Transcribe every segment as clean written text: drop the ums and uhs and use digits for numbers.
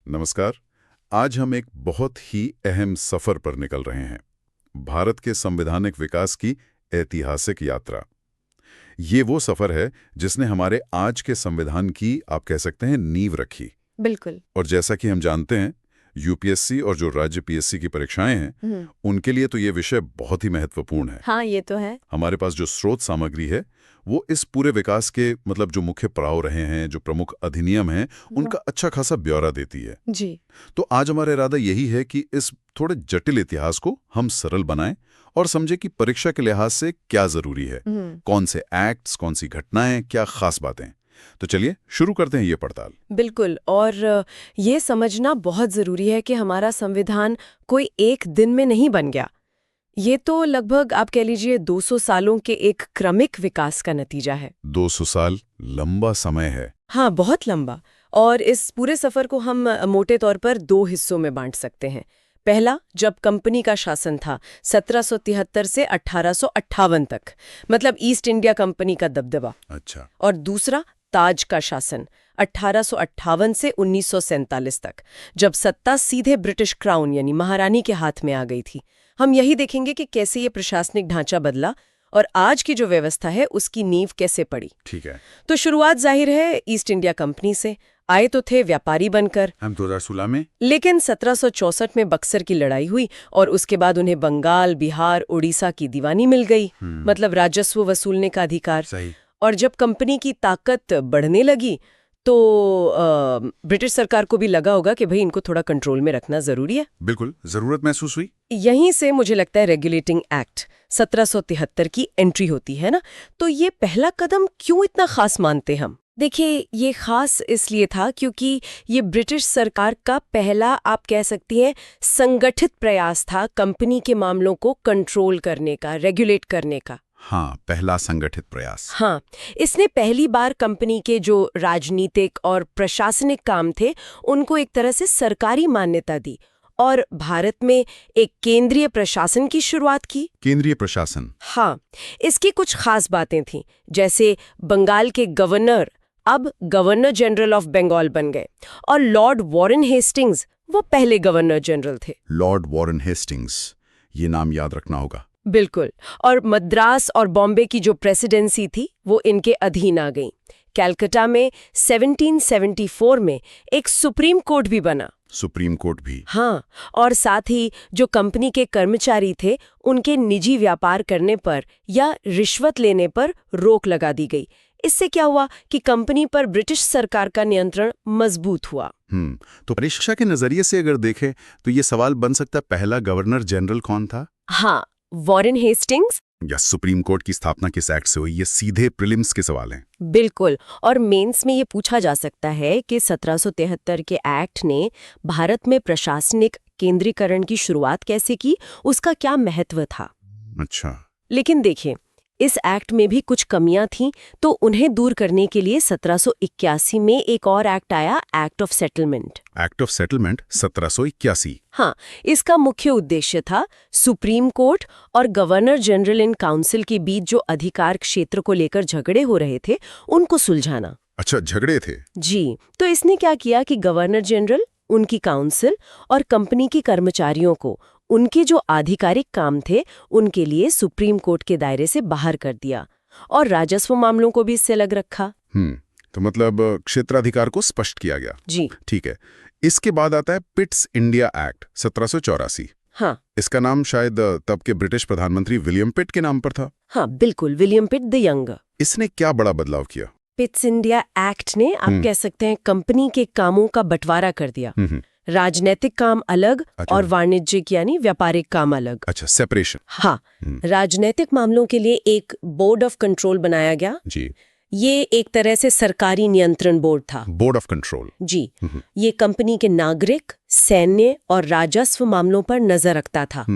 नमस्कार। आज हम एक बहुत ही अहम सफर पर निकल रहे हैं, भारत के संवैधानिक विकास की ऐतिहासिक यात्रा। ये वो सफर है जिसने हमारे आज के संविधान की, आप कह सकते हैं, नींव रखी। बिल्कुल। और जैसा कि हम जानते हैं, यूपीएससी और जो राज्य पीएससी की परीक्षाएं हैं, उनके लिए तो ये विषय बहुत ही महत्वपूर्ण है। हाँ, ये तो है। हमारे पास जो स्रोत सामग्री है वो इस पूरे विकास के जो मुख्य पड़ाव रहे हैं, जो प्रमुख अधिनियम हैं, उनका अच्छा खासा ब्यौरा देती है। जी। तो आज हमारा इरादा यही है कि इस थोड़े जटिल इतिहास को हम सरल बनाएं और समझें कि परीक्षा के लिहाज से क्या जरूरी है, कौन से एक्ट्स, कौन सी घटनाएं, क्या खास बातें। तो चलिए शुरू करते हैं ये पड़ताल। बिल्कुल। और ये समझना बहुत जरूरी है कि हमारा संविधान कोई एक दिन में नहीं बन गया। ये तो लगभग आप कह लीजिए 200 सालों के एक क्रमिक विकास का नतीजा है। 200 साल लंबा समय है। हाँ, बहुत लंबा। और इस पूरे सफर को हम मोटे तौर पर 2 हिस्सों में बांट सकते हैं। पहला, जब कंपनी का शासन था 1773 से 1858 तक, मतलब ईस्ट इंडिया कंपनी का दबदबा। अच्छा। और दूसरा, ताज का शासन 1858 से 1947 तक, जब सत्ता सीधे ब्रिटिश क्राउन यानी महारानी के हाथ में आ गई थी। हम यही देखेंगे कि कैसे ये प्रशासनिक ढांचा बदला और आज की जो व्यवस्था है उसकी नींव कैसे पड़ी। ठीक है। तो शुरुआत जाहिर है ईस्ट इंडिया कंपनी से। आए तो थे व्यापारी बनकर, हम 2016 में, लेकिन 1764 में बक्सर की लड़ाई हुई और उसके बाद उन्हें बंगाल, बिहार, उड़ीसा की दीवानी मिल गई, मतलब राजस्व वसूलने का अधिकार। सही। और जब कंपनी की ताकत बढ़ने लगी तो ब्रिटिश सरकार को भी लगा होगा कि भाई इनको थोड़ा कंट्रोल में रखना जरूरी है। बिल्कुल, जरूरत महसूस हुई। यहीं से मुझे लगता है रेगुलेटिंग एक्ट 1773 की एंट्री होती है ना। तो ये पहला कदम क्यों इतना खास मानते हम? देखिए, ये खास इसलिए था क्योंकि ये ब्रिटिश सरकार का पहला, आप कह सकती हैं, संगठित प्रयास था कंपनी के मामलों को कंट्रोल करने का, रेगुलेट करने का। हाँ, पहला संगठित प्रयास। हाँ, इसने पहली बार कंपनी के जो राजनीतिक और प्रशासनिक काम थे उनको एक तरह से सरकारी मान्यता दी और भारत में एक केंद्रीय प्रशासन की शुरुआत की। केंद्रीय प्रशासन। हाँ, इसकी कुछ खास बातें थीं, जैसे बंगाल के गवर्नर अब गवर्नर जनरल ऑफ बंगाल बन गए और लॉर्ड वॉरेन हेस्टिंग्स वो पहले गवर्नर जनरल थे। लॉर्ड वॉरेन हेस्टिंग्स, ये नाम याद रखना होगा। बिल्कुल। और मद्रास और बॉम्बे की जो प्रेसिडेंसी थी वो इनके अधीन आ गई। कलकत्ता में 1774 में एक सुप्रीम कोर्ट भी बना। सुप्रीम कोर्ट भी? हाँ, और साथ ही जो कंपनी के कर्मचारी थे उनके निजी व्यापार करने पर या रिश्वत लेने पर रोक लगा दी गई। इससे क्या हुआ कि कंपनी पर ब्रिटिश सरकार का नियंत्रण मजबूत हुआ। तो परीक्षा के नजरिए से अगर देखें तो ये सवाल बन सकता है, पहला गवर्नर जनरल कौन था? हाँ, वॉरेन हेस्टिंग्स। या सुप्रीम कोर्ट की स्थापना किस एक्ट से हुई? ये सीधे प्रीलिम्स के सवाल हैं। बिल्कुल। और मेंस में ये पूछा जा सकता है कि 1773 के एक्ट ने भारत में प्रशासनिक केंद्रीकरण की शुरुआत कैसे की, उसका क्या महत्व था। अच्छा। लेकिन देखिए, इस एक्ट में भी कुछ कमियां थीं, तो उन्हें दूर करने के लिए 1781 में एक और एक्ट आया, act of settlement. Act of settlement 1781। हाँ, इसका मुख्य उद्देश्य था सुप्रीम कोर्ट और गवर्नर जनरल इन काउंसिल के बीच जो अधिकार क्षेत्र को लेकर झगड़े हो रहे थे उनको सुलझाना। अच्छा, झगड़े थे? जी। तो इसने क्या किया कि गवर्नर जनरल, उनकी काउंसिल और कंपनी के कर्मचारियों को उनके जो आधिकारिक काम थे उनके लिए सुप्रीम कोर्ट के दायरे से बाहर कर दिया और राजस्व मामलों को भी इससे अलग रखा। तो मतलब क्षेत्राधिकार को स्पष्ट किया गया। जी। ठीक है। इसके बाद आता है पिट्स इंडिया एक्ट 1784। हाँ, इसका नाम शायद तब के ब्रिटिश प्रधानमंत्री विलियम पिट के नाम पर था। हाँ बिल्कुल, विलियम पिट द यंग। इसने क्या बड़ा बदलाव किया? पिट्स इंडिया एक्ट ने, आप कह सकते हैं, कंपनी के कामों का बंटवारा कर दिया। राजनीतिक काम अलग और वाणिज्यिक यानी व्यापारिक काम अलग। अच्छा, सेपरेशन। हाँ, राजनीतिक मामलों के लिए एक बोर्ड ऑफ कंट्रोल बनाया गया। जी। ये एक तरह से सरकारी नियंत्रण बोर्ड था। Board of control. जी। ये कंपनी के नागरिक, सैन्य और राजस्व मामलों पर नजर रखता था।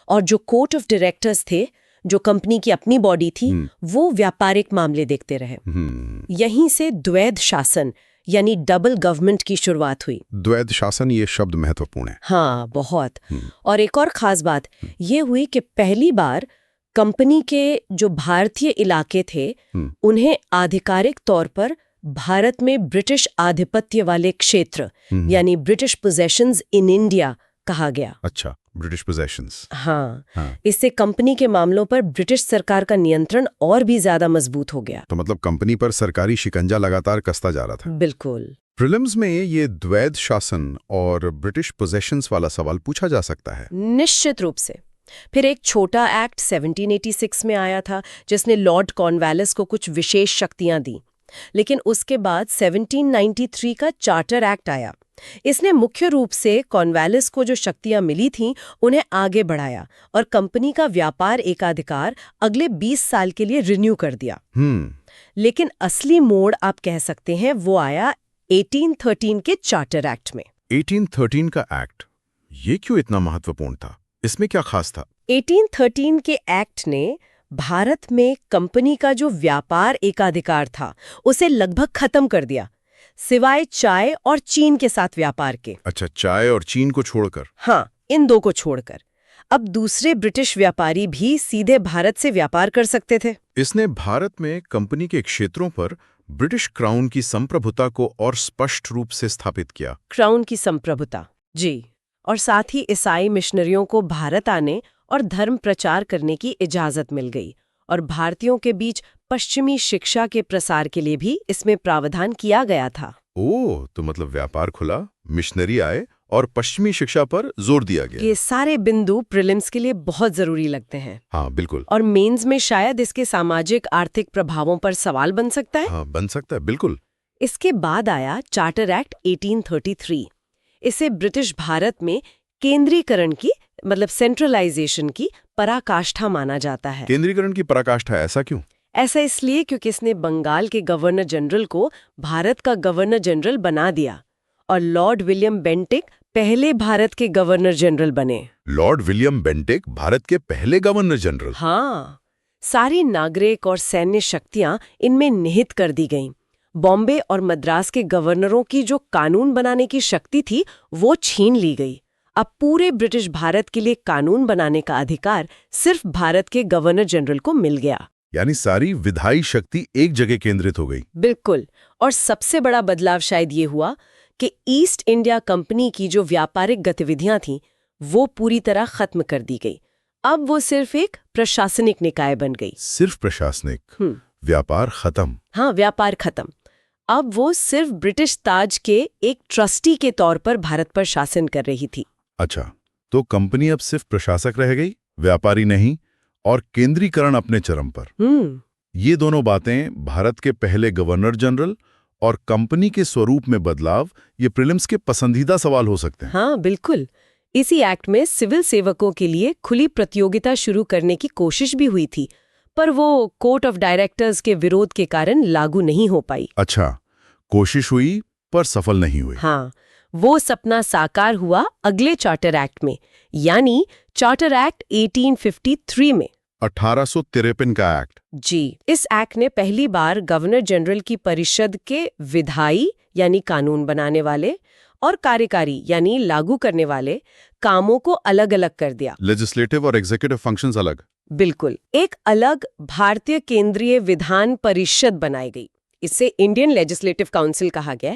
और जो कोर्ट ऑफ डायरेक्टर्स थे, जो कंपनी की अपनी बॉडी थी, वो व्यापारिक मामले देखते रहे। यहीं से द्वैध शासन यानी डबल गवर्नमेंट की शुरुआत हुई। द्वैध शासन, ये शब्द महत्वपूर्ण है। हाँ, बहुत। और एक और खास बात ये हुई कि पहली बार कंपनी के जो भारतीय इलाके थे उन्हें आधिकारिक तौर पर भारत में ब्रिटिश आधिपत्य वाले क्षेत्र यानी ब्रिटिश पोजेशंस इन इंडिया कहा गया। अच्छा, ब्रिटिश पोजेशंस। हाँ। इससे कंपनी के मामलों पर ब्रिटिश सरकार का नियंत्रण और भी ज्यादा मजबूत हो गया। तो मतलब कंपनी पर सरकारी शिकंजा लगातार कसता जा रहा था। बिल्कुल। प्रीलिम्स में ये द्वैध शासन और ब्रिटिश पोजेशंस वाला सवाल पूछा जा सकता है। निश्चित रूप से। फिर एक छोटा एक्ट 1786 में आया था जिसने लॉर्ड कॉर्नवालिस को कुछ विशेष शक्तियां दी। लेकिन उसके बाद 1793 का चार्टर एक्ट आया। इसने मुख्य रूप से कॉर्नवालिस को जो शक्तियां मिली थीं उन्हें आगे बढ़ाया और कंपनी का व्यापार एकाधिकार अगले 20 साल के लिए रिन्यू कर दिया। लेकिन असली मोड़ आप कह सकते हैं वो आया 1813 के चार्टर एक्ट में। 1813 का एक्ट, ये क्यों इतना महत्वपूर्ण था? इसमें क्या खास था? 1813 के एक्ट ने भारत में कंपनी का जो व्यापार एकाधिकार था उसे लगभग खत्म कर दिया, सिवाय चाय और चीन के साथ व्यापार के। अच्छा, चाय और चीन को छोड़कर? हाँ, इन दो को छोड़कर। अब दूसरे ब्रिटिश व्यापारी भी सीधे भारत से व्यापार कर सकते थे। इसने भारत में कंपनी के क्षेत्रों पर ब्रिटिश क्राउन की संप्रभुता को और स्पष्ट रूप से स्थापित किया। क्राउन की संप्रभुता, जी। और साथ ही ईसाई मिशनरियों को भारत आने और धर्म प्रचार करने की इजाजत मिल गई और भारतीयों के बीच पश्चिमी शिक्षा के प्रसार के लिए भी इसमें प्रावधान किया गया था। ओह, तो मतलब व्यापार खुला, मिशनरी आए और पश्चिमी शिक्षा पर जोर दिया गया। ये सारे बिंदु प्रीलिम्स के लिए बहुत जरूरी लगते हैं। हाँ, बिल्कुल। और मेंस में शायद इसके सामाजिक आर्थिक प्रभावों पर सवाल बन सकता है। हाँ, बन सकता है, बिल्कुल। इसके बाद आया चार्टर एक्ट 1833। इसे ब्रिटिश भारत में केंद्रीकरण की मतलब सेंट्रलाइजेशन की पराकाष्ठा माना जाता है। केंद्रीकरण की पराकाष्ठा, ऐसा क्यों? ऐसा इसलिए क्योंकि इसने बंगाल के गवर्नर जनरल को भारत का गवर्नर जनरल बना दिया और लॉर्ड विलियम बेंटिक पहले भारत के गवर्नर जनरल बने। लॉर्ड विलियम बेंटिक भारत के पहले गवर्नर जनरल? हाँ, सारी नागरिक और सैन्य शक्तियां इनमें निहित कर दी गईं। बॉम्बे और मद्रास के गवर्नरों की जो कानून बनाने की शक्ति थी वो छीन ली गई। अब पूरे ब्रिटिश भारत के लिए कानून बनाने का अधिकार सिर्फ भारत के गवर्नर जनरल को मिल गया। यानी सारी विधायी शक्ति एक जगह केंद्रित हो गई। बिल्कुल। और सबसे बड़ा बदलाव शायद ये हुआ कि ईस्ट इंडिया कंपनी की जो व्यापारिक गतिविधियां थीं वो पूरी तरह खत्म कर दी गई। अब वो सिर्फ एक प्रशासनिक निकाय बन गई। सिर्फ प्रशासनिक? व्यापार खत्म? हाँ, व्यापार खत्म। अब वो सिर्फ ब्रिटिश ताज के एक ट्रस्टी के तौर पर भारत पर शासन कर रही थी। अच्छा, तो कंपनी अब सिर्फ प्रशासक रह गई, व्यापारी नहीं, और केंद्रीकरण अपने चरम पर। ये दोनों बातें, भारत के पहले गवर्नर जनरल और कंपनी के स्वरूप में बदलाव, ये प्रीलिम्स के पसंदीदा सवाल हो सकते हैं। हाँ, बिल्कुल। इसी एक्ट में सिविल सेवकों के लिए खुली प्रतियोगिता शुरू करने की कोशिश भी हुई थी, पर वो कोर्ट ऑफ डायरेक्टर्स के विरोध के कारण लागू नहीं हो पाई। अच्छा, कोशिश हुई पर सफल नहीं हुई। हाँ, वो सपना साकार हुआ अगले चार्टर एक्ट में, यानी चार्टर एक्ट 1853 में। 1853 का एक्ट? जी। इस एक्ट ने पहली बार गवर्नर जनरल की परिषद के विधायी यानी कानून बनाने वाले और कार्यकारी यानी लागू करने वाले कामों को अलग अलग कर दिया। लेजिस्लेटिव और एग्जीक्यूटिव फंक्शंस अलग? बिल्कुल। एक अलग भारतीय केंद्रीय विधान परिषद बनाई गई। इसे इंडियन लेजिस्लेटिव काउंसिल कहा गया।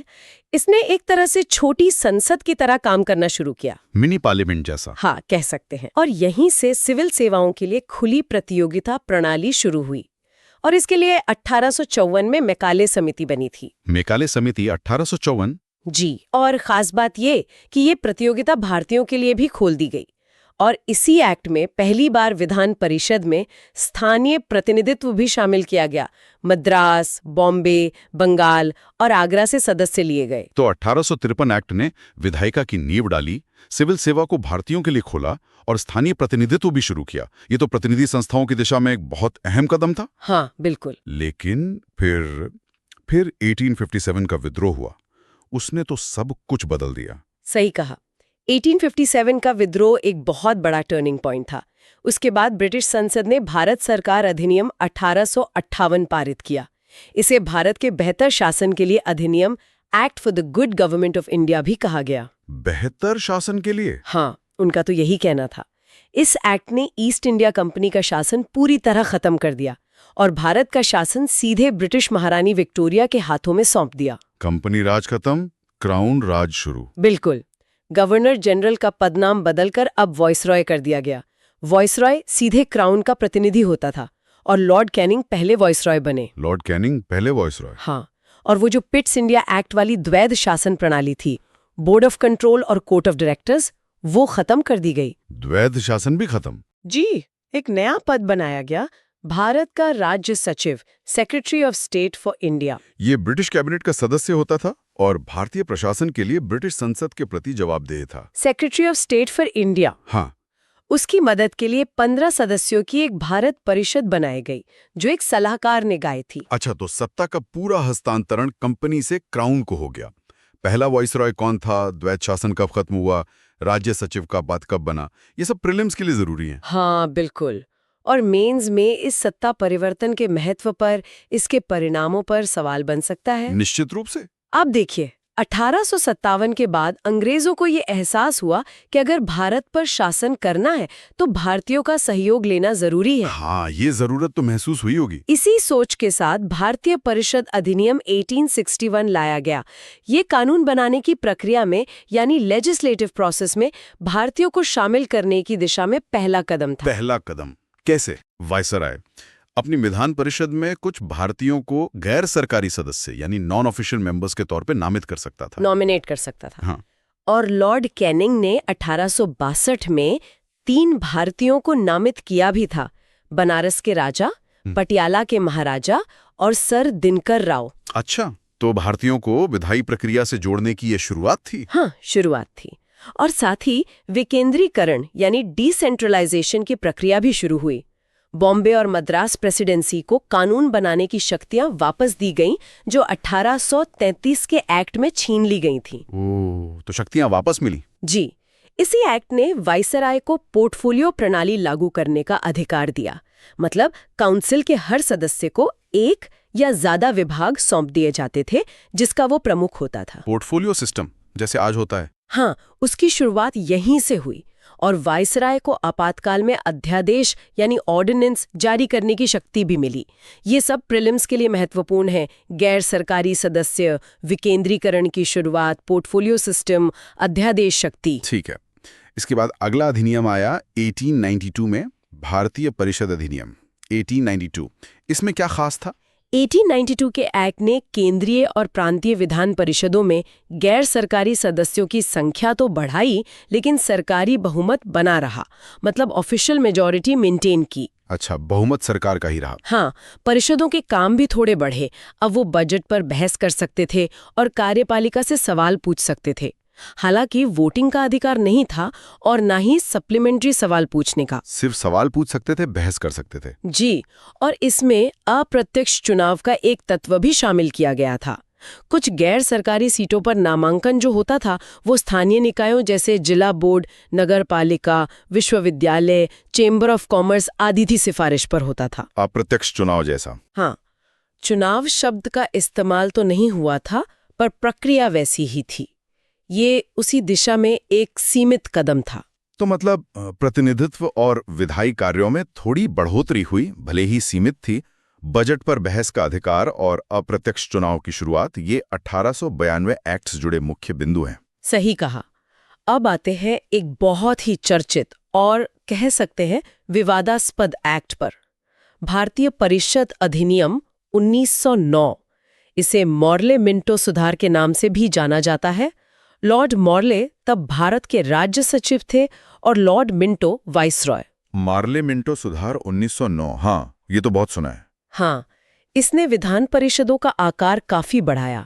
इसने एक तरह से छोटी संसद की तरह काम करना शुरू किया। मिनी पार्लियामेंट जैसा? हाँ, कह सकते हैं। और यहीं से सिविल सेवाओं के लिए खुली प्रतियोगिता प्रणाली शुरू हुई और इसके लिए 1854 में मैकाले समिति बनी थी। मैकाले समिति 1854? जी। और खास बात ये कि ये प्रतियोगिता भारतीयों के लिए भी खोल दी गई और इसी एक्ट में पहली बार विधान परिषद में स्थानीय प्रतिनिधित्व भी शामिल किया गया। मद्रास, बॉम्बे, बंगाल और आगरा से सदस्य लिए गए। तो 1853 एक्ट ने विधायिका की नींव डाली, सिविल सेवा को भारतीयों के लिए खोला और स्थानीय प्रतिनिधित्व भी शुरू किया। ये तो प्रतिनिधि संस्थाओं की दिशा में एक बहुत अहम कदम था। हाँ, बिल्कुल। लेकिन फिर 1857 का विद्रोह हुआ। उसने तो सब कुछ बदल दिया। सही कहा। 1857 का विद्रोह एक बहुत बड़ा टर्निंग पॉइंट था। उसके बाद ब्रिटिश संसद ने भारत सरकार अधिनियम 1858 पारित किया। इसे भारत के बेहतर शासन के लिए अधिनियम act for the good government of India भी कहा गया। बेहतर शासन के लिए? हाँ, उनका तो यही कहना था। इस एक्ट ने ईस्ट इंडिया कंपनी का शासन पूरी तरह खत्म कर दिया और भारत का शासन सीधे ब्रिटिश महारानी विक्टोरिया के हाथों में सौंप दिया। कंपनी राज खत्म, क्राउन राज शुरू। बिल्कुल। गवर्नर जनरल का पदनाम बदलकर अब वॉइसरॉय कर दिया गया। वॉइसरॉय सीधे क्राउन का प्रतिनिधि होता था और लॉर्ड कैनिंग पहले वॉइसरॉय बने। लॉर्ड कैनिंग पहले वॉइसरॉय? हाँ, और वो जो पिट्स इंडिया एक्ट वाली द्वैध शासन प्रणाली थी, बोर्ड ऑफ कंट्रोल और कोर्ट ऑफ डायरेक्टर्स, वो खत्म कर दी गई। द्वैध शासन भी खत्म? जी, एक नया पद बनाया गया, भारत का राज्य सचिव, secretary of state for India. ये ब्रिटिश कैबिनेट का सदस्य होता था और भारतीय प्रशासन के लिए ब्रिटिश संसद के प्रति जवाबदेह था। Secretary of state for India. हाँ। उसकी मदद के लिए 15 सदस्यों की एक भारत परिषद बनाई गई, जो एक सलाहकार निकाय थी। अच्छा, तो सत्ता का पूरा हस्तांतरण कंपनी से क्राउन को हो गया। पहला वॉइसरॉय कौन था, द्वैध शासन कब खत्म हुआ, राज्य सचिव का पद कब बना, ये सब प्रीलिम्स के लिए जरूरी है। हाँ, बिल्कुल। और मेंस में इस सत्ता परिवर्तन के महत्व पर, इसके परिणामों पर सवाल बन सकता है। निश्चित रूप से। आप देखिए, 1857 के बाद अंग्रेजों को ये एहसास हुआ कि अगर भारत पर शासन करना है तो भारतीयों का सहयोग लेना जरूरी है। हाँ, ये जरूरत तो महसूस हुई होगी। इसी सोच के साथ भारतीय परिषद अधिनियम 1861 लाया गया। ये कानून बनाने की प्रक्रिया में, यानी लेजिस्लेटिव प्रोसेस में, भारतीयों को शामिल करने की दिशा में पहला कदम था। पहला कदम कैसे? वायसराय अपनी विधान परिषद में कुछ भारतीयों को गैर सरकारी सदस्य यानी नॉन ऑफिशियल मेंबर्स के तौर पे नामित कर सकता था, नॉमिनेट कर सकता था। हाँ। और लॉर्ड कैनिंग ने 1862 में 3 भारतीयों को नामित किया भी था, बनारस के राजा, पटियाला के महाराजा और सर दिनकर राव। अच्छा, तो भारतीयों को विधायी प्रक्रिया से जोड़ने की ये शुरुआत थी? हाँ, शुरुआत थी। और साथ ही विकेंद्रीकरण यानी डिसेंट्रलाइजेशन की प्रक्रिया भी शुरू हुई। बॉम्बे और मद्रास प्रेसिडेंसी को कानून बनाने की शक्तियां वापस दी गईं, जो 1833 के एक्ट में छीन ली गई थीं। ओह, तो शक्तियां वापस मिली? जी, इसी एक्ट ने वाइसराय को पोर्टफोलियो प्रणाली लागू करने का अधिकार दिया। मतलब काउंसिल के हर सदस्य को एक या ज्यादा विभाग सौंप दिए जाते थे, जिसका वो प्रमुख होता था। पोर्टफोलियो सिस्टम जैसे आज होता है? हाँ, उसकी शुरुआत यहीं से हुई और वाइसराय को आपातकाल में अध्यादेश यानी ऑर्डिनेंस जारी करने की शक्ति भी मिली। ये सब प्रीलिम्स के लिए महत्वपूर्ण है। गैर सरकारी सदस्य, विकेंद्रीकरण की शुरुआत, पोर्टफोलियो सिस्टम, अध्यादेश शक्ति। ठीक है। इसके बाद अगला अधिनियम आया 1892 में, भारतीय परिषद अधिनियम 1892। इसमें क्या खास था? 1892 के एक्ट ने केंद्रीय और प्रांतीय विधान परिषदों में गैर सरकारी सदस्यों की संख्या तो बढ़ाई, लेकिन सरकारी बहुमत बना रहा। मतलब ऑफिशियल मेजॉरिटी मेंटेन की। अच्छा, बहुमत सरकार का ही रहा। हाँ, परिषदों के काम भी थोड़े बढ़े। अब वो बजट पर बहस कर सकते थे और कार्यपालिका से सवाल पूछ सकते थे। हालांकि वोटिंग का अधिकार नहीं था और ना ही सप्लीमेंट्री सवाल पूछने का। सिर्फ सवाल पूछ सकते थे, बहस कर सकते थे। जी, और इसमें अप्रत्यक्ष चुनाव का एक तत्व भी शामिल किया गया था। कुछ गैर सरकारी सीटों पर नामांकन जो होता था वो स्थानीय निकायों जैसे जिला बोर्ड, नगर पालिका, विश्वविद्यालय, चेंबर ऑफ कॉमर्स आदि की सिफारिश पर होता था। अप्रत्यक्ष चुनाव जैसा? हाँ, चुनाव शब्द का इस्तेमाल तो नहीं हुआ था, पर प्रक्रिया वैसी ही थी। ये उसी दिशा में एक सीमित कदम था। तो मतलब प्रतिनिधित्व और विधायी कार्यों में थोड़ी बढ़ोतरी हुई, भले ही सीमित थी। बजट पर बहस का अधिकार और अप्रत्यक्ष चुनाव की शुरुआत, ये 1892 एक्ट्स जुड़े मुख्य बिंदु हैं। सही कहा। अब आते हैं एक बहुत ही चर्चित और कह सकते हैं विवादास्पद एक्ट पर, भारतीय परिषद अधिनियम 1909। इसे मॉर्ले मिंटो सुधार के नाम से भी जाना जाता है। लॉर्ड मॉर्ले तब भारत के राज्य सचिव थे और Lord Minto viceroy. Morley Minto सुधार 1909, हाँ, ये तो बहुत सुना है। हाँ, इसने विधान परिषदों का आकार काफी बढ़ाया।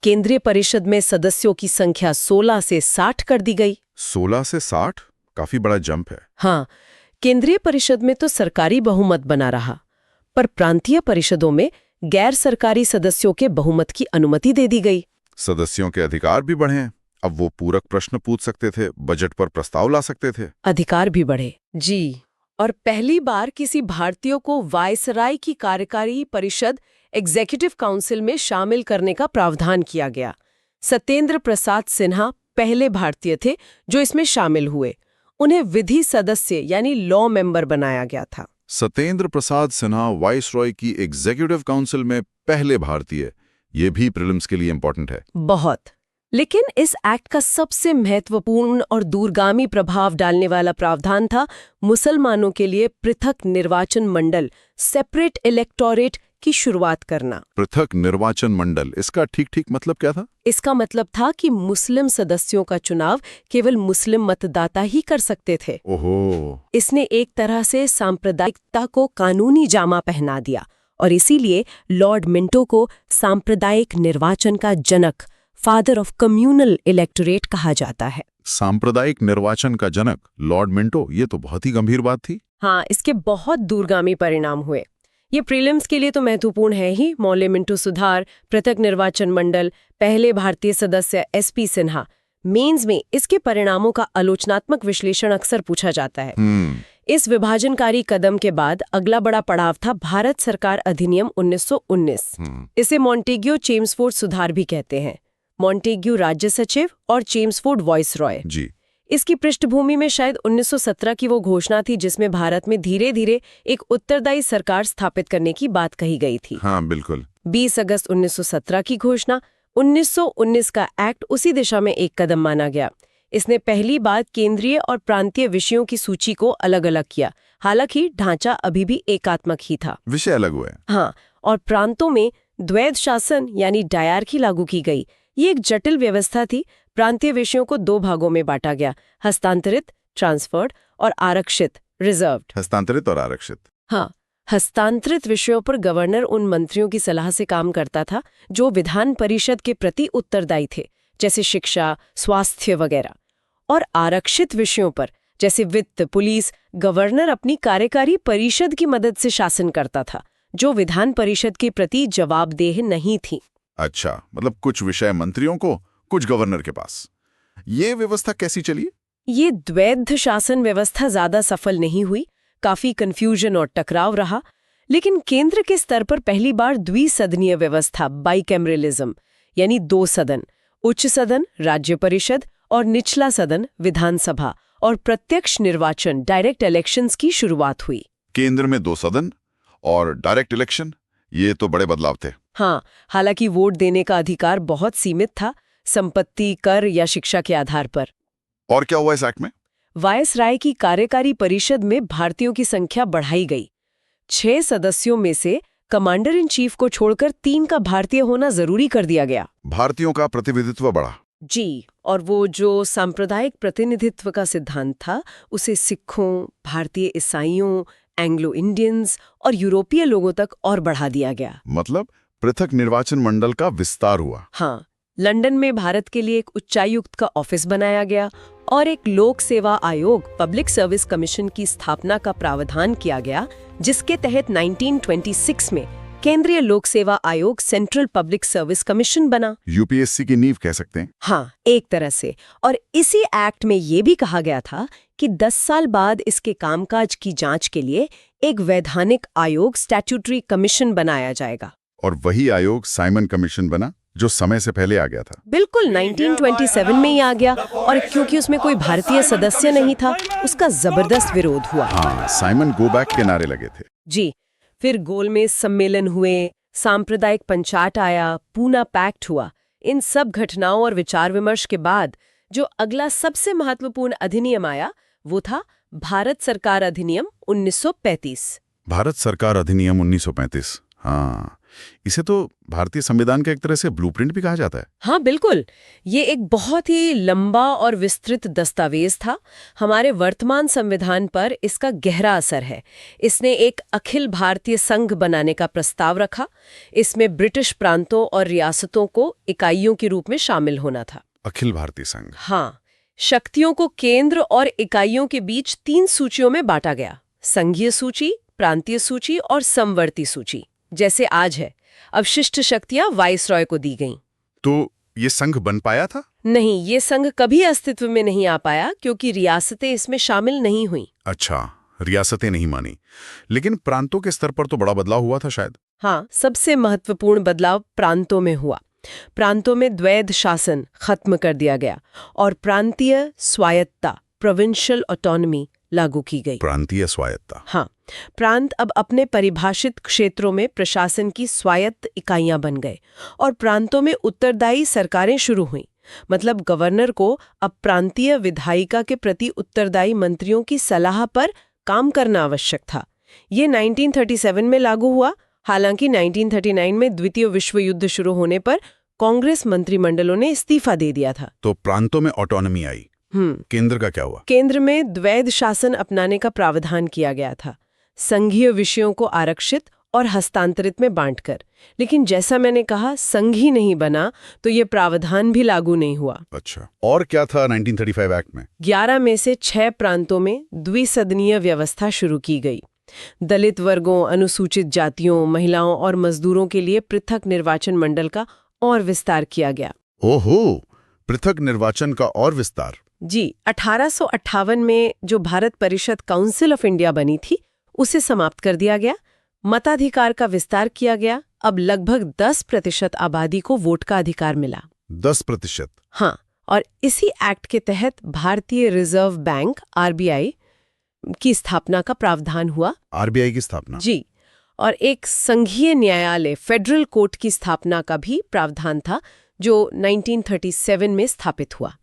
केंद्रीय परिषद में सदस्यों की संख्या 16 से 60 कर दी गई। 16 से 60? काफी बड़ा जंप है। हाँ, केंद्रीय परिषद में तो सरकारी बहुमत बना रहा, पर प्रांतीय परिषदों में गैर सरकारी सदस्यों के बहुमत की अनुमति दे दी गई। सदस्यों के अधिकार भी बढ़े। अब वो पूरक प्रश्न पूछ सकते थे, बजट पर प्रस्ताव ला सकते थे। अधिकार भी बढ़े। जी, और पहली बार किसी भारतीय को वायसराय की कार्यकारी परिषद एग्जीक्यूटिव काउंसिल में शामिल करने का प्रावधान किया गया। सत्येंद्र प्रसाद सिन्हा पहले भारतीय थे जो इसमें शामिल हुए। उन्हें विधि सदस्य यानी लॉ मेंबर बनाया गया था। सत्येंद्र प्रसाद सिन्हा वाइसरॉय की एग्जीक्यूटिव काउंसिल में पहले भारतीय, ये भी प्रीलिम्स के लिए इंपॉर्टेंट है। बहुत। लेकिन इस एक्ट का सबसे महत्वपूर्ण और दूरगामी प्रभाव डालने वाला प्रावधान था मुसलमानों के लिए पृथक निर्वाचन मंडल, सेपरेट इलेक्टोरेट की शुरुआत करना। पृथक निर्वाचन मंडल, इसका ठीक मतलब क्या था? इसका मतलब था कि मुस्लिम सदस्यों का चुनाव केवल मुस्लिम मतदाता ही कर सकते थे। ओहो। इसने एक तरह से सांप्रदायिकता को कानूनी जामा पहना दिया और इसीलिए लॉर्ड मिंटो को सांप्रदायिक निर्वाचन का जनक, फादर ऑफ कम्युनल इलेक्टोरेट कहा जाता है। सांप्रदायिक निर्वाचन का जनक लॉर्ड मिंटो, ये तो बहुत ही गंभीर बात थी। हाँ, इसके बहुत दूरगामी परिणाम हुए। ये प्रीलिम्स के लिए तो महत्वपूर्ण है ही। मौले मिंटो सुधार, पृथक निर्वाचन मंडल, पहले भारतीय सदस्य SP सिन्हा। मेंस में इसके परिणामों का आलोचनात्मक विश्लेषण अक्सर पूछा जाता है। इस विभाजनकारी कदम के बाद अगला बड़ा पड़ाव था भारत सरकार अधिनियम 1919। इसे मॉन्टेग्यू चेम्सफोर्ड सुधार भी कहते हैं। मॉन्टेग्यू राज्य सचिव और चेम्सफोर्ड वाइसरॉय जी। इसकी पृष्ठभूमि में शायद 1917 की वो घोषणा थी जिसमें भारत में धीरे धीरे एक उत्तरदायी सरकार स्थापित करने की बात कही गई थी। हाँ, बिल्कुल। 20 अगस्त 1917 की घोषणा, 1919 का एक्ट उसी दिशा में एक कदम माना गया। इसने पहली बार केंद्रीय और प्रांतीय विषयों की सूची को अलग अलग किया। हालांकि ढांचा अभी भी एकात्मक ही था, विषय अलग हुए। हाँ, और प्रांतों में द्वैध शासन यानी डायरकी लागू की गई। ये एक जटिल व्यवस्था थी। प्रांतीय विषयों को 2 भागों में बांटा गया, हस्तांतरित, ट्रांसफर्ड, और आरक्षित, रिजर्व्ड। हस्तांतरित और आरक्षित। हाँ, हस्तांतरित विषयों पर गवर्नर उन मंत्रियों की सलाह से काम करता था जो विधान परिषद के प्रति उत्तरदायी थे, जैसे शिक्षा, स्वास्थ्य वगैरह। और आरक्षित विषयों पर, जैसे वित्त, पुलिस, गवर्नर अपनी कार्यकारी परिषद की मदद से शासन करता था, जो विधान परिषद के प्रति जवाबदेह नहीं थी। अच्छा, मतलब कुछ विषय मंत्रियों को, कुछ गवर्नर के पास। ये व्यवस्था कैसी चली? ये द्वैध शासन व्यवस्था ज्यादा सफल नहीं हुई। काफी कंफ्यूजन और टकराव रहा। लेकिन केंद्र के स्तर पर पहली बार द्विसदनीय व्यवस्था, बाइकैमरलिज्म, यानी 2 सदन, उच्च सदन राज्य परिषद और निचला सदन विधानसभा, और प्रत्यक्ष निर्वाचन, डायरेक्ट इलेक्शंस की शुरुआत हुई। केंद्र में 2 सदन और डायरेक्ट इलेक्शन, ये तो बड़े बदलाव थे। हाँ, हालांकि वोट देने का अधिकार बहुत सीमित था, संपत्ति, कर या शिक्षा के आधार पर। और क्या हुआ इस एक्ट में? वायसराय की कार्यकारी परिषद में भारतीयों की संख्या बढ़ाई गई। 6 सदस्यों में से कमांडर इन चीफ को छोड़कर 3 का भारतीय होना जरूरी कर दिया गया। भारतीयों का प्रतिनिधित्व बढ़ा जी, और वो जो सांप्रदायिक प्रतिनिधित्व का सिद्धांत था, उसे सिखों, भारतीय ईसाइयों, एंग्लो इंडियंस और यूरोपीय लोगों तक और बढ़ा दिया गया। मतलब पृथक निर्वाचन मंडल का विस्तार हुआ। हाँ, लंदन में भारत के लिए एक उच्चायुक्त का ऑफिस बनाया गया और एक लोक सेवा आयोग, पब्लिक सर्विस कमीशन की स्थापना का प्रावधान किया गया, जिसके तहत 1926 में केंद्रीय लोक सेवा आयोग, सेंट्रल पब्लिक सर्विस कमीशन बना। UPSC की नींव कह सकते हैं। हाँ, एक तरह से। और इसी एक्ट में ये भी कहा गया था कि 10 साल बाद इसके कामकाज की जांच के लिए एक वैधानिक आयोग, स्टैट्यूटरी कमीशन बनाया जाएगा। और वही आयोग साइमन कमीशन बना, जो समय से पहले आ गया था। बिल्कुल, 1927 में ही आ गया, और क्योंकि उसमें कोई भारतीय सदस्य नहीं था, उसका जबरदस्त विरोध हुआ। हाँ, साइमन गो बैक के नारे लगे थे। जी, फिर गोलमेज सम्मेलन हुए, सांप्रदायिक पंचाट आया, पूना पैक्ट हुआ। इन सब घटनाओं और विचार विमर्श के बाद जो अगला सबसे महत्वपूर्ण अधिनियम आया, वो था भारत सरकार अधिनियम 1935। भारत सरकार अधिनियम 1935। हाँ, इसे तो भारतीय संविधान का एक तरह से ब्लूप्रिंट भी कहा जाता है। हाँ, बिल्कुल। ये एक बहुत ही लंबा और विस्तृत दस्तावेज था। हमारे वर्तमान संविधान पर इसका गहरा असर है। इसने एक अखिल भारतीय संघ बनाने का प्रस्ताव रखा। इसमें ब्रिटिश प्रांतों और रियासतों को इकाइयों के रूप में शामिल होना था। अखिल भारतीय संघ। हाँ, शक्तियों को केंद्र और इकाइयों के बीच 3 सूचियों में बांटा गया: संघीय सूची, प्रांतीय सूची और समवर्ती सूची, जैसे आज है। अवशिष्ट शक्तियां वाइसरॉय को दी गईं। तो ये संघ बन पाया था? नहीं, ये संघ कभी अस्तित्व में नहीं आ पाया क्योंकि रियासतें इसमें शामिल नहीं हुईं। अच्छा, रियासतें नहीं मानी। लेकिन प्रांतों के स्तर पर तो बड़ा बदलाव हुआ था शायद। हाँ, सबसे महत्वपूर्ण बदलाव प्रांतों में हुआ। प्रांतों में द्वैध शासन खत्म कर दिया गया और प्रांतीय स्वायत्तता, प्रोविंशियल ऑटोनॉमी, लागू की गई। प्रांतीय स्वायत्ता। हाँ, प्रांत अब अपने परिभाषित क्षेत्रों में प्रशासन की स्वायत्त इकाइयां बन गए और प्रांतों में उत्तरदायी सरकारें शुरू हुईं। मतलब गवर्नर को अब प्रांतीय विधायिका के प्रति उत्तरदायी मंत्रियों की सलाह पर काम करना आवश्यक था। ये 1937 में लागू हुआ। हालांकि 1939 में द्वितीय विश्व युद्ध शुरू होने पर कांग्रेस मंत्रिमंडलों ने इस्तीफा दे दिया था। तो प्रांतों में ऑटोनॉमी आई। केंद्र का क्या हुआ? केंद्र में द्वैध शासन अपनाने का प्रावधान किया गया था, संघीय विषयों को आरक्षित और हस्तांतरित में बांटकर। लेकिन जैसा मैंने कहा, संघ ही नहीं बना तो ये प्रावधान भी लागू नहीं हुआ। अच्छा, और क्या था 1935 एक्ट में? 11 में से 6 प्रांतों में द्विसदनीय व्यवस्था शुरू की गई। दलित वर्गों, अनुसूचित जातियों, महिलाओं और मजदूरों के लिए पृथक निर्वाचन मंडल का और विस्तार किया गया। ओहो, पृथक निर्वाचन का और विस्तार। जी, 1858 में जो भारत परिषद काउंसिल ऑफ इंडिया बनी थी, उसे समाप्त कर दिया गया। मताधिकार का विस्तार किया गया। अब लगभग 10% आबादी को वोट का अधिकार मिला। 10%? हाँ, और इसी एक्ट के तहत भारतीय रिजर्व बैंक (आरबीआई) की स्थापना का प्रावधान हुआ। आरबीआई की स्थापना? जी, और एक संघीय न्यायालय फेडरल कोर्ट की स्थापना का भी प्रावधान था, जो 1937 में स्थापित हुआ।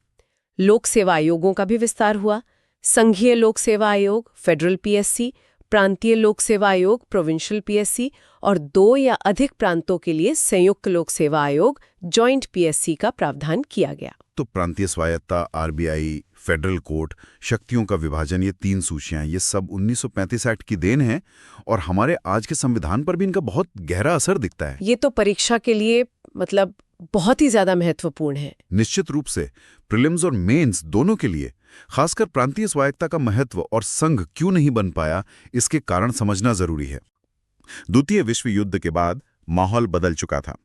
लोक सेवा आयोगों का भी विस्तार हुआ। संघीय लोक सेवा आयोग फेडरल पीएससी, प्रांतीय लोक सेवा आयोग प्रोविंशियल पीएससी और 2 या अधिक प्रांतों के लिए संयुक्त लोक सेवा आयोग जॉइंट पीएससी का प्रावधान किया गया। तो प्रांतीय स्वायत्ता, आरबीआई, फेडरल कोर्ट, शक्तियों का विभाजन, ये 3 सूचियां, ये सब 1935 एक्ट की देन है और हमारे आज के संविधान पर भी इनका बहुत गहरा असर दिखता है। ये तो परीक्षा के लिए बहुत ही ज्यादा महत्वपूर्ण है। निश्चित रूप से प्रीलिम्स और मेंस दोनों के लिए। खासकर प्रांतीय स्वायत्ता का महत्व और संघ क्यों नहीं बन पाया, इसके कारण समझना जरूरी है। द्वितीय विश्व युद्ध के बाद माहौल बदल चुका था।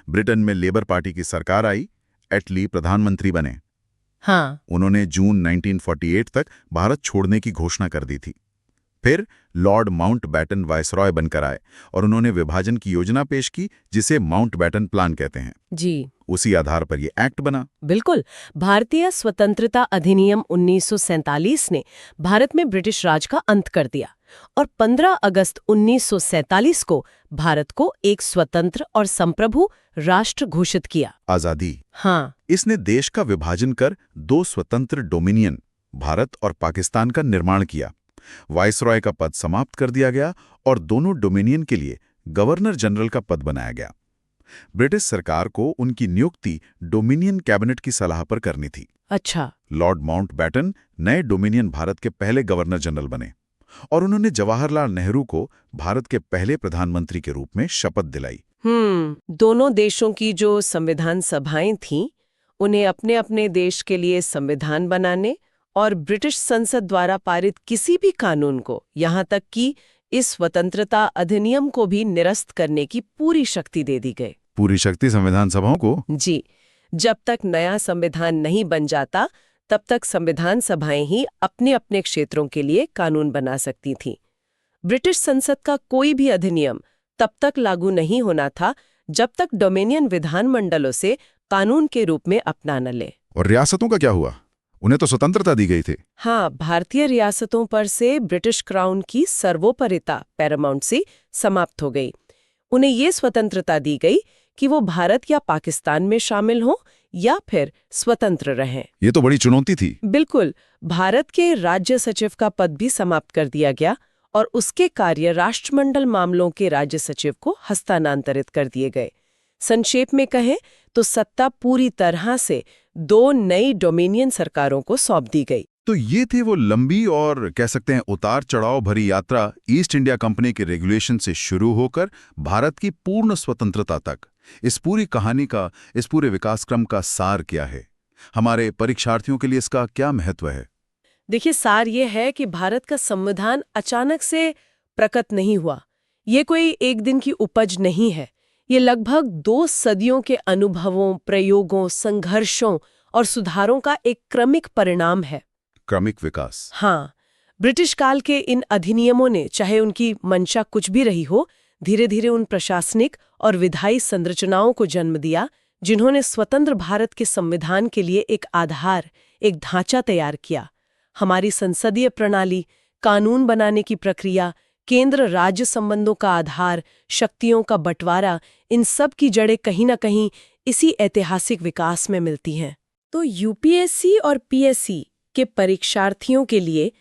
ब्रिटेन में लेबर पार्टी की सरकार आई, एटली प्रधानमंत्री बने। हाँ, उन्होंने जून 1948 तक भारत छोड़ने की घोषणा कर दी थी। फिर लॉर्ड माउंटबैटन वायसरॉय बनकर आए और उन्होंने विभाजन की योजना पेश की, जिसे माउंटबैटन प्लान कहते हैं। जी, उसी आधार पर यह एक्ट बना। बिल्कुल। भारतीय स्वतंत्रता अधिनियम 1947 ने भारत में ब्रिटिश राज का अंत कर दिया और 15 अगस्त 1947 को भारत को एक स्वतंत्र और संप्रभु राष्ट्र घोषित किया। आजादी। हाँ, इसने देश का विभाजन कर 2 स्वतंत्र डोमिनियन, भारत और पाकिस्तान का निर्माण किया। वाइसरॉय का पद समाप्त कर दिया गया और दोनों डोमिनियन के लिए गवर्नर जनरल का पद बनाया गया। ब्रिटिश सरकार को उनकी नियुक्ति डोमिनियन कैबिनेट की सलाह पर करनी थी। अच्छा। लॉर्ड माउंटबैटन नए डोमिनियन भारत के पहले गवर्नर जनरल बने और उन्होंने जवाहरलाल नेहरू को भारत के पहले प्रधानमंत्री के रूप में शपथ दिलाई। दोनों देशों की जो संविधान सभाएं थीं, उन्हें अपने अपने देश के लिए संविधान बनाने और ब्रिटिश संसद द्वारा पारित किसी भी कानून को, यहाँ तक कि इस स्वतंत्रता अधिनियम को भी निरस्त करने की पूरी शक्ति दे दी गई। पूरी शक्ति संविधान सभाओं को? जी, जब तक नया संविधान नहीं बन जाता, तब तक संविधान सभाएं ही अपने अपने क्षेत्रों के लिए कानून बना सकती थीं। ब्रिटिश संसद का कोई भी अधिनियम तब तक लागू नहीं होना था जब तक डोमिनियन विधानमंडलों से कानून के रूप में अपना न ले। और रियासतों का क्या हुआ? उन्हें तो स्वतंत्रता दी गई थी। हाँ, भारतीय रियासतों पर से ब्रिटिश क्राउन की सर्वोपरिता पैरामाउंसी समाप्त हो गई। उन्हें ये स्वतंत्रता दी गई कि वो भारत या पाकिस्तान में शामिल हों या फिर स्वतंत्र रहें। ये तो बड़ी चुनौती थी। बिल्कुल। भारत के राज्य सचिव का पद भी समाप्त कर दिया गया और उसके कार्य राष्ट्रमंडल मामलों के राज्य सचिव को हस्तांतरित कर दिए गए। संक्षेप में कहें तो सत्ता पूरी तरह से 2 नई डोमिनियन सरकारों को सौंप दी गई। तो ये थी वो लंबी और कह सकते हैं उतार चढ़ाव भरी यात्रा, ईस्ट इंडिया कंपनी के रेगुलेशन से शुरू होकर भारत की पूर्ण स्वतंत्रता तक। इस पूरी कहानी का, इस पूरे विकासक्रम का सार क्या है? हमारे परीक्षार्थियों के लिए इसका क्या महत्व है? देखिए, सार ये है कि भारत का संविधान अचानक से प्रकट नहीं हुआ। ये कोई एक दिन की उपज नहीं है। ये लगभग 2 सदियों के अनुभवों, प्रयोगों, संघर्षों और सुधारों का एक क्रमिक परिणाम है। क्रमिक विकास। हाँ, ब्रिटिश काल के इन अधिनियमों ने, चाहे उनकी मंशा कुछ भी रही हो, धीरे धीरे उन प्रशासनिक और विधायी संरचनाओं को जन्म दिया जिन्होंने स्वतंत्र भारत के संविधान के लिए एक आधार, एक ढांचा तैयार किया। हमारी संसदीय प्रणाली, कानून बनाने की प्रक्रिया, केंद्र राज्य संबंधों का आधार, शक्तियों का बंटवारा, इन सब की जड़ें कहीं न कहीं इसी ऐतिहासिक विकास में मिलती हैं। तो यूपीएससी और पीएससी के परीक्षार्थियों के लिए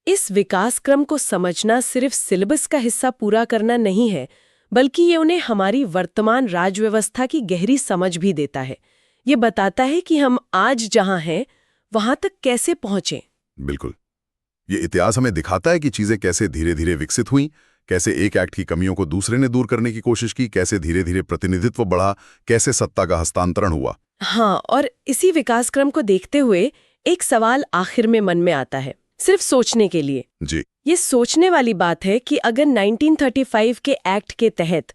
इस विकास क्रम को समझना सिर्फ सिलेबस का हिस्सा पूरा करना नहीं है, बल्कि ये उन्हें हमारी वर्तमान राज्य व्यवस्था की गहरी समझ भी देता है। ये बताता है कि हम आज जहां हैं वहां तक कैसे पहुंचे। बिल्कुल। ये इतिहास हमें दिखाता है कि चीजें कैसे धीरे धीरे विकसित हुईं, कैसे एक एक्ट की कमियों को दूसरे ने दूर करने की कोशिश की, कैसे धीरे धीरे प्रतिनिधित्व बढ़ा, कैसे सत्ता का हस्तांतरण हुआ। हाँ, और इसी विकास क्रम को देखते हुए एक सवाल आखिर में मन में आता है, सिर्फ सोचने के लिए। जी। ये सोचने वाली बात है कि अगर 1935 के एक्ट के तहत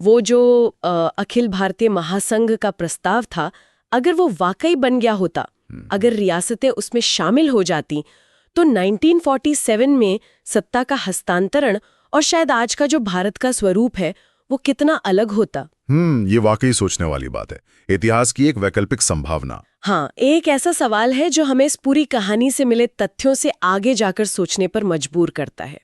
वो जो अखिल भारतीय महासंघ का प्रस्ताव था, अगर वो वाकई बन गया होता, अगर रियासतें उसमें शामिल हो जाती, तो 1947 में सत्ता का हस्तांतरण और शायद आज का जो भारत का स्वरूप है वो कितना अलग होता। ये वाकई सोचने वाली बात है। इतिहास की एक वैकल्पिक संभावना। हाँ, एक ऐसा सवाल है जो हमें इस पूरी कहानी से मिले तथ्यों से आगे जाकर सोचने पर मजबूर करता है।